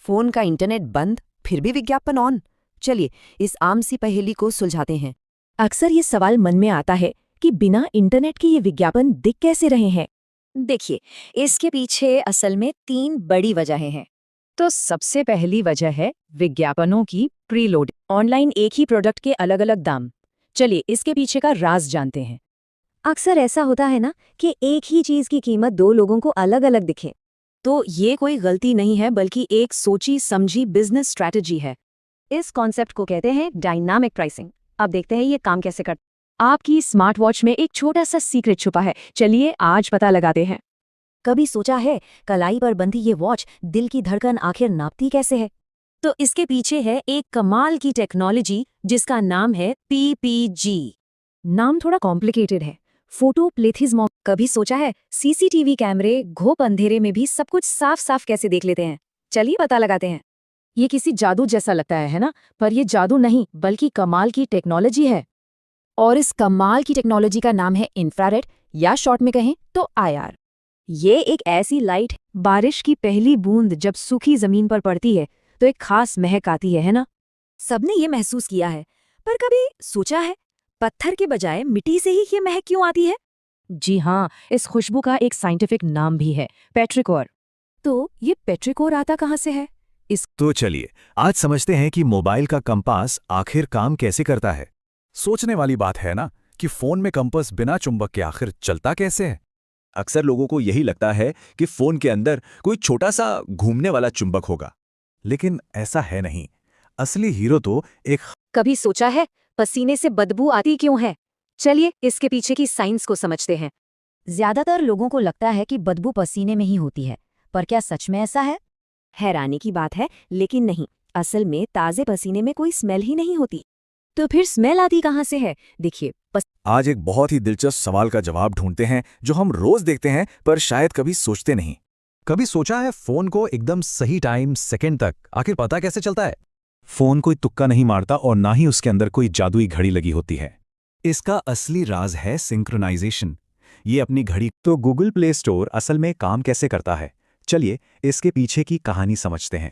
Phone का internet बंद, फिर भी विज्ञापन ऑन। चलिए इस आम सी पहेली को सुलझाते हैं। अक्सर ये सवाल मन में आता है कि बिना इंटरनेट के ये विज्ञापन दिख कैसे रहे हैं। देखिए, इसके पीछे असल में 3 बड़ी वजहें हैं। तो सबसे पहली वजह है विज्ञापनों की प्रीलोड। ऑनलाइन एक ही प्रोडक्ट के अलग अलग दाम। चलिए इसके पीछे का राज जानते हैं। अक्सर ऐसा होता है ना कि एक ही चीज की कीमत 2 लोगों को अलग अलग दिखे। तो ये कोई गलती नहीं है, बल्कि एक सोची समझी बिजनेस स्ट्रैटेजी है। इस कॉन्सेप्ट को कहते हैं डायनामिक प्राइसिंग। अब देखते हैं ये काम कैसे करता आपकी स्मार्ट वॉच में एक छोटा सा सीक्रेट छुपा है। चलिए आज पता लगाते हैं। कभी सोचा है कलाई पर बंधी ये वॉच दिल की धड़कन आखिर नापती कैसे है? तो इसके पीछे है एक कमाल की टेक्नोलॉजी जिसका नाम है PPG। नाम थोड़ा कॉम्प्लिकेटेड है। फोटो प्लेथिज्म। कभी सोचा है सीसीटीवी कैमरे घोप अंधेरे में भी सब कुछ साफ साफ कैसे देख लेते हैं? चलिए पता लगाते हैं। ये किसी जादू जैसा लगता है ना? पर ये जादू नहीं, बल्कि कमाल की टेक्नोलॉजी है। और इस कमाल की टेक्नोलॉजी का नाम है इंफ्रारेड, या शॉर्ट में कहें तो IR। ये एक ऐसी लाइट, बारिश की पहली बूंद जब सूखी जमीन पर पड़ती है तो एक खास महक आती है ना? सबने ये महसूस किया है, पर कभी सोचा है पत्थर के बजाय मिट्टी से ही ये महक क्यों आती है? जी हाँ, इस खुशबू का एक साइंटिफिक नाम भी है, पेट्रिकोर। तो ये पेट्रिकोर आता कहाँ से है? तो चलिए आज समझते हैं कि मोबाइल का कंपास आखिर काम कैसे करता है। सोचने वाली बात है ना कि फोन में कंपास बिना चुंबक के आखिर चलता कैसे है। अक्सर लोगों को यही लगता है कि फोन के अंदर कोई छोटा सा घूमने वाला चुंबक होगा, लेकिन ऐसा है नहीं। असली हीरो तो एक कभी सोचा है पसीने से बदबू आती क्यों है? चलिए इसके पीछे की साइंस को समझते हैं। ज्यादातर लोगों को लगता है कि बदबू पसीने में ही होती है, पर क्या सच में ऐसा है? हैरानी की बात है, लेकिन नहीं। असल में ताजे पसीने में कोई स्मेल ही नहीं होती। तो फिर स्मेल आती कहाँ से है? देखिए, आज एक बहुत ही दिलचस्प सवाल का जवाब ढूंढते हैं जो हम रोज देखते हैं पर शायद कभी सोचते नहीं। कभी सोचा है फोन को एकदम सही टाइम सेकंड तक आखिर पता कैसे चलता है? फोन कोई तुक्का नहीं मारता और ना ही उसके अंदर कोई जादुई घड़ी लगी होती है। इसका असली राज है सिंक्रोनाइजेशन। ये अपनी घड़ी। तो गूगल प्ले स्टोर असल में काम कैसे करता है? चलिए इसके पीछे की कहानी समझते हैं।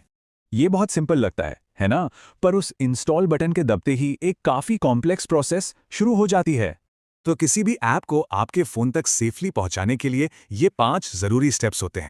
ये बहुत सिंपल लगता है ना? पर उस इंस्टॉल बटन के दबते ही एक काफी कॉम्प्लेक्स प्रोसेस शुरू हो जाती है। तो किसी भी ऐप को आपके फोन तक सेफली पहुंचाने के लिए ये 5 जरूरी स्टेप्स होते हैं।